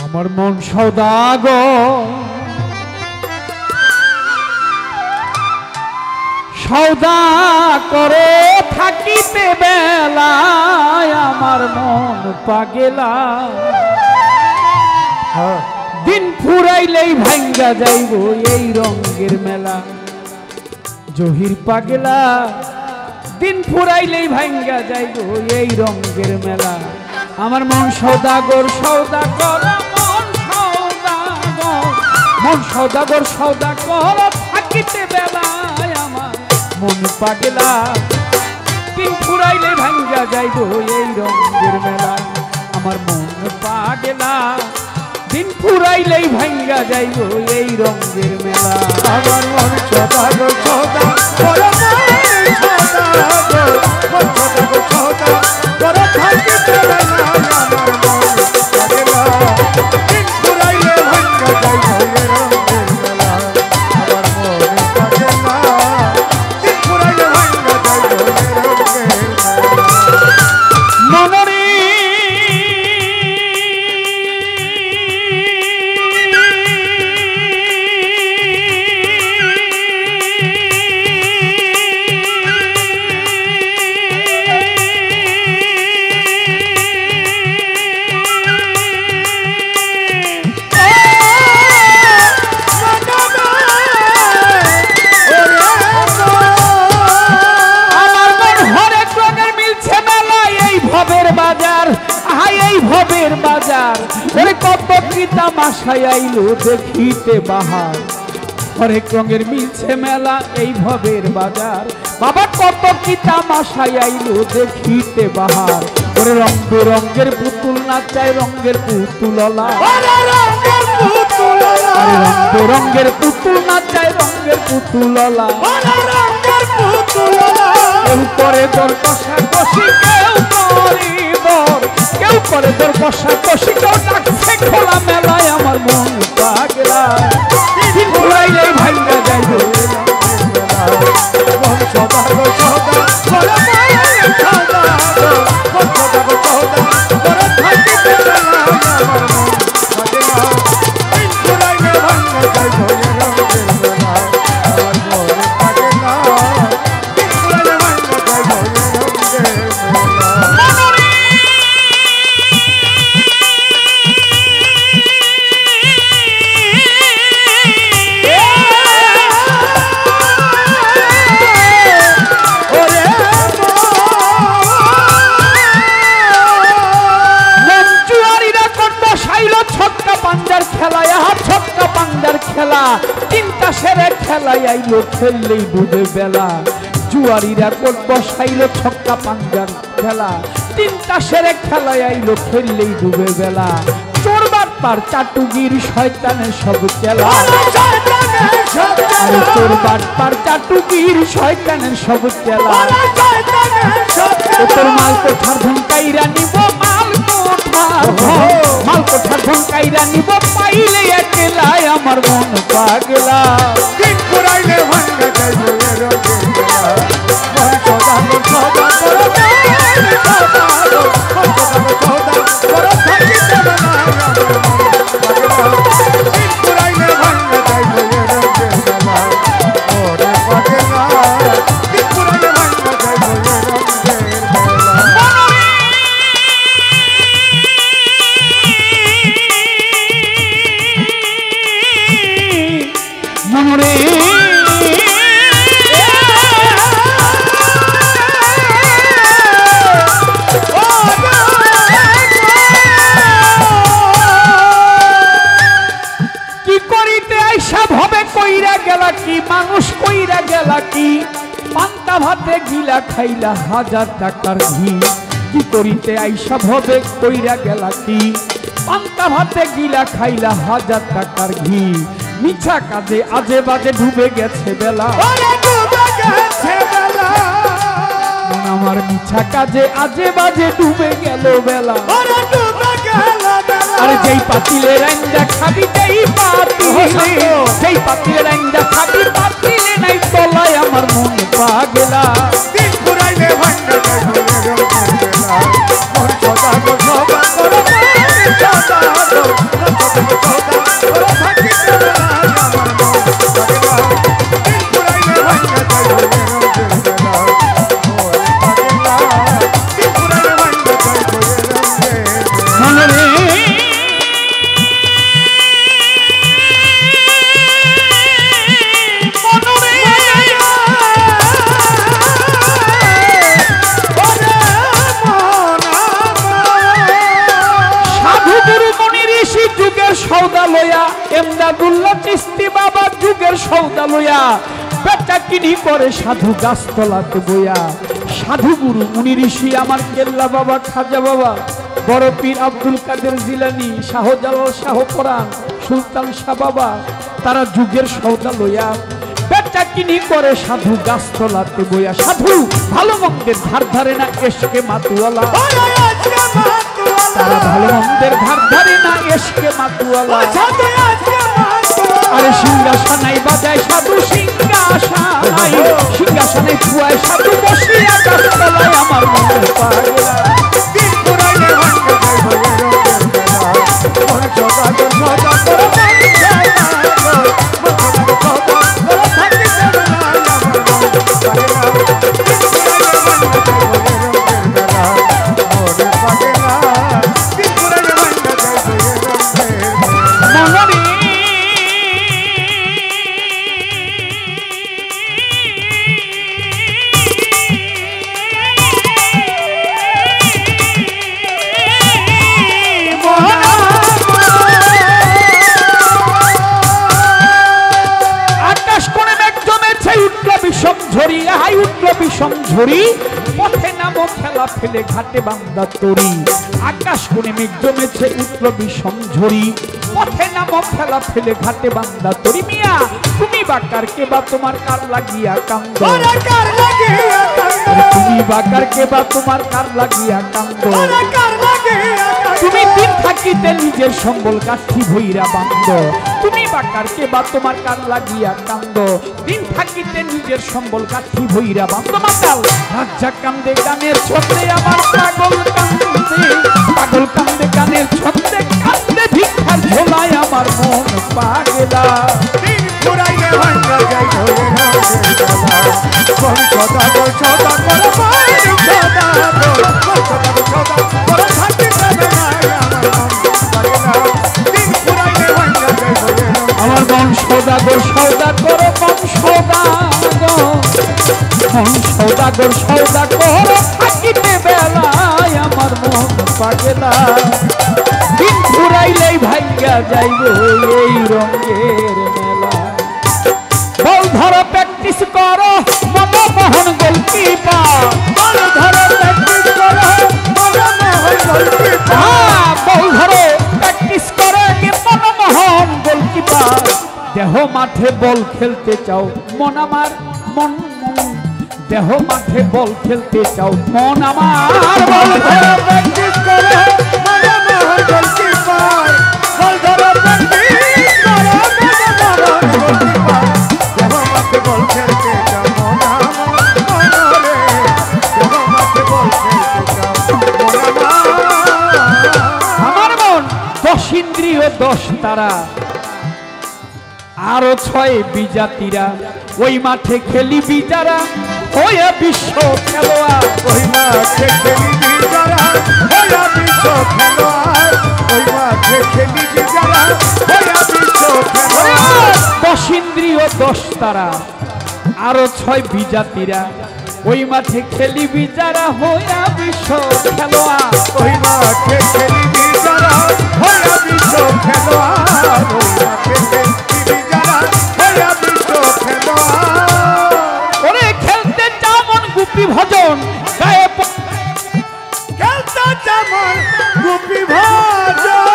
আমার মন সওদাগর সওদা করে থাকিতে বেলায় আমার মন পাগেলা দিন ফুরাইলেই ভাঙ্গা যাইব এই রঙের মেলা জহির পাগেলা দিন ফুরাইলেই ভাঙ্গা যাইব এই রঙের মেলা আমার মন সওদাগর সওদাগর মন সওদাগর সওদাগর থাকিতে বেলায় আমার মন পাগেলা দিন ফুরাইলে ভাঙ্গা যাইব এই রঙের মেলা আমার মন পাগেলা দিন ফুরাইলেই ভাঙ্গা যাইব এই রঙের মেলা আমার মন সওদাগর সওদাগর থাকিতে বেলায় আমার মন পাগেলা দিন ফুরাইলে ভাঙ্গা যাইব এই রঙের মেলা আমার মন পাগেলা দিন ফুরাইলে ভাঙ্গা যাইব এই রঙের মেলা মনরে ভবের বাজার ওরে কত কি তামাশায় আইলো দেখিতে বাহার হরেক রঙের মিলছে মেলা এই ভবের বাজার বাবা কত কি তামাশায় আইলো দেখিতে বাহার ওরে রং বেরঙের পুতুল নাচায় রঙের পুতুললা আরে রং বেরঙের পুতুল নাচায় রঙের পুতুললা কেউ করে তোর কষাকষি কেউ করে তোর কষাকষি কেউ ডাকছে খোলা মেলায় আমার মন পাগলা দিন ফুরাইলেই ভাঙ্গা যাইব মন সওদাগর সওদাগর থাকিতে বেলায় আমার মন পাগেলা দিন ফুরাইলে ভাঙ্গা যাইব এই রঙের মেলা আমার মন পাগেলা দিন ফুরাইলে ভাঙ্গা যাইব এই রঙের মেলা খেলা তিনটা সেরে খেলাই আইলো খেললেই ডুবে বেলা জুয়ারিরা কোট বসাইলো ছক্কা পাঞ্জার খেলা তিনটা সেরে খেলাই আইলো খেললেই ডুবে বেলা চোরবার পার চাটুগির শয়তানের সব খেলা আরে চোরবার পার চাটুগির শয়তানের সব খেলা তোর মাল কোঠার ধনকাইরা নিব মাল কোঠার ধনকাইরা নিব পাইলে একলাই আমার মন পাগলা দিন ফুরাইলে ভাঙ্গা যাইব এই রঙের মেলা মন সওদাগর সওদাগর থাকিতে বেলায় আমার মন পাগেলা দিন ফুরাইলে ভাঙ্গা যাইব এই রঙের মেলা মন পাগেলা দিন ফুরাইলে ভাঙ্গা যাইব এই রঙের মেলা মনরে কি করিতে আইসা ভবে কইরা গেলা কি মানুষ কইরা গেলা কি পান্তা ভাতে গিলা খাইলা 1000 টাকার ঘি কি করিতে আইসা ভবে কইরা গেলা কি পান্তা ভাতে গিলা খাইলা 1000 টাকার ঘি মিছা কাজে আজে বাজে ডুবে গেছে বেলা আমার মিছা কাজে আজে বাজে ডুবে গেল বেলা আরে যেই পাতিলে রাইন্দা খাবি যেই পাতিলে রাইন্দা খাবি পাতিলে নাই তলায় আমার মন পাগলা দিন ফুরাইলে ভাঙ্গা যাইব এই রঙের মেলা মন সওদাগর সওদাগর সৌদা লইয়া এমদাদুল্লাহ চিশতি বাবা যুগের সৌদা লইয়া বেচা কিনি করে সাধু গাছতলাতে বইয়া। সাধু গুরু মুনি ঋষি আমার কেল্লা বাবা খাজা বাবা বড় পীর আব্দুল কাদের জিলানী শাহজালাল শাহ কোরআন সুলতান শাহ বাবা তারা যুগের সৌদা লইয়া বেচা কিনি করে সাধু গাছতলাতে বইয়া। সাধু ভালো মন্দের ধার ধারে না এসকে মাতুয়ালা, তারা ভালো মন্দের ধার ধারে না এসকে মাতুয়ালা। আরে সিংহাসনাই বাজায় সাধু সিংহাসনাই, সিংহাসনাই ফুয়ায় সাধু বসিয়া গাছতলায় আমার মন পাগলা। ঝরি পথে নামো খেলা ফেলে ঘাটে বান্দা তরি। আকাশ কোণে মেঘ জমেছে উঠল বিষম ঝরি, পথে নামো খেলা ফেলে ঘাটে বান্দা তরি। মিয়া তুমি বা কার কে বা তোমার কার লাগিয়া কান্দ, তুমি বা কার কে বা তোমার কার লাগিয়া কান্দ। তুমি দিন থাকিতে নিজের সম্বল কাঠি ভইরা বান্দ, তুমি বা কার কে বা তোমার কার লাগিয়া কান্দ। দিন থাকিতে নিজের সম্বল কাঠি ভইরা বান্দ। মাতাল রাজা কান্দে গানের ছন্দে আমার পাগল কান্দে, পাগল কান্দে গানের ছন্দে কান্দে ভিক্ষার ঝোলায় আমার মন পাগলা। আমার মন সৌদাগর সৌদা করো, মন সৌদাগর, মন সৌদাগর সৌদা করো থাকিতে বেলায় আমার মন পাগলা। দিন ঘুরাইলেই ভাইয়া যাইব এই রঙের মেলা। বল ধরো প্র্যাকটিস করো মনমোহন গোলকিপার, বল ধরো প্র্যাকটিস করো মনমোহন গোলকিপার, বল ধরো প্র্যাকটিস করো মনমোহন গোলকিপার। দেহ মাঠে বল খেলতে চাও মন আমার, মন মন দেহ মাঠে বল খেলতে চাও মন আমার। বল ধরো প্র্যাকটিস করো মনমোহন গোলকিপার, বল ধরো প্র্যাকটিস করো মনমোহন গোলকিপার। দেহ মাঠে বল খেলতে চাও মন আমার, মনরে দেহ মাঠে বল খেলতে চাও মন আমার মন 10 ইন্দ্রিয় 10 তারা আরো 6 বিজাতিরা, ওই মাঠে খেলিবি যারা হয়ে বিশ্ব খেলোয়াড়। ওই মাঠে খেলিবি যারা হয়ে বিশ্ব খেলোয়াড়, ওই মাঠে খেলিবি যারা হয়ে বিশ্ব খেলোয়াড়। 10 ইন্দ্রিয় 10 তারা আরো 6 বিজাতিরা, ওই মাঠে খেলিবি যারা হয়ে বিশ্ব খেলোয়াড়। ওই মাঠে খেলিবি যারা হয়ে বিশ্ব খেলোয়াড়, ওই মাঠে খেলিবি যারা হয়ে বিশ্ব খেলোয়াড়। ওরে খেলতে যেমন গুপি ভজন গায়ে খেলতে যেমন গুপি ভজন,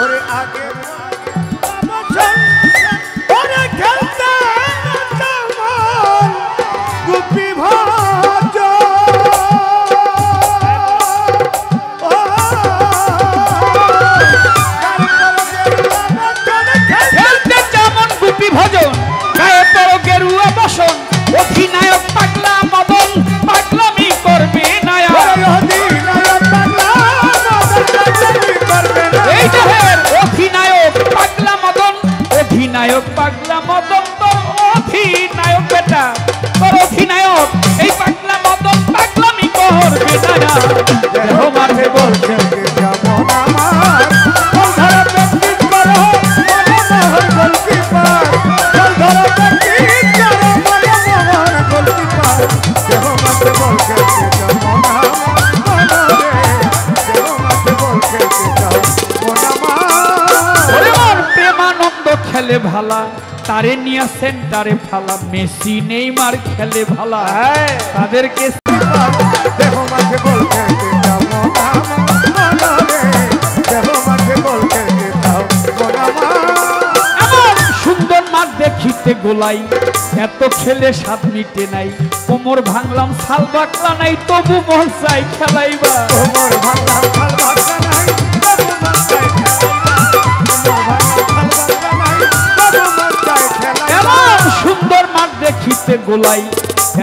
ওরে আগে ওরে খেলতে যেমন গুপি ভজন, খেলতে যেমন গুপি ভজন গায়ে পড়ো গেরুয়া বসন। অধিনায়ক পাগলা মদন পাগলামি করবে নায়া, এই দেখেন অধিনায়ক পাগলা মদন, অধিনায়ক পাগলা মদন তোর অধিনায়ক বেটা, তোর অধিনায়ক এই পাগলা মদন পাগলামি করবে নায়া। দেহ মাঠে বল খেলতে যেমন আমার, বল ধরো প্র্যাকটিস করো মনমোহন গোলকিপার, বল ধরো প্র্যাকটিস করো মনমোহন গোলকিপার। ভালা তারে নিয়ে সেন্টারে ফালা মেসি নেইমার খেলে ভালা তাদেরকে দেহ মাঝে বল খেলতে যাও মনা রে দেহ মাঝে বল খেলতে যাও মনা এমন সুন্দর মাঠ দেখিতে গোলাই এত খেলে স্বাদ মিটে নাই কোমর ভাঙলাম ছাল বাকলা নাই তবু মন চাই খেলাইবা কোমর ভাঙলাম ছাল বাকলা নাই তবু মন চাই খেলাইবা এমন সুন্দর মাঠ দেখিতে গোলাই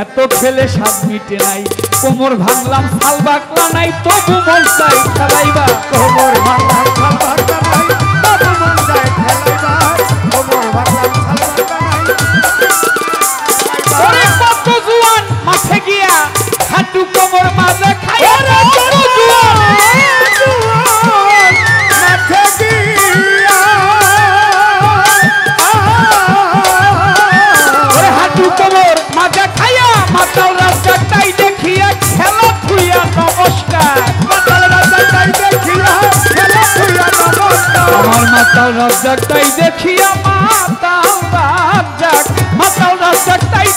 এত খেলে স্বাদ মিটে নাই কোমর ভাঙলাম ছাল বাকলা নাই তবু মন চাই খেলাইবা কোমর ভাঙলাম ছাল বাকলা নাই তবু মন চাই খেলাইবা কোমর ভাঙলাম ছাল বাকলা নাই ওরে কত জুয়ান মাঠে গিয়া হাঁটু কোমর মাঝে খাইয়া রে কত জুয়ান মাঠে গিয়া ওরে হাঁটু কোমর মাঝে খাইয়া মাতাল রাস্তাটাই দেখিয়া খেলা থুইয়া নমস্কার মাতাল রাজাটাই দেখিয়া খেলা থুইয়া নমস্কার আমার মাতাল রাস্তাটাই দেখিয়া মাতাল রাজাক মাতাল রাস্তাটাই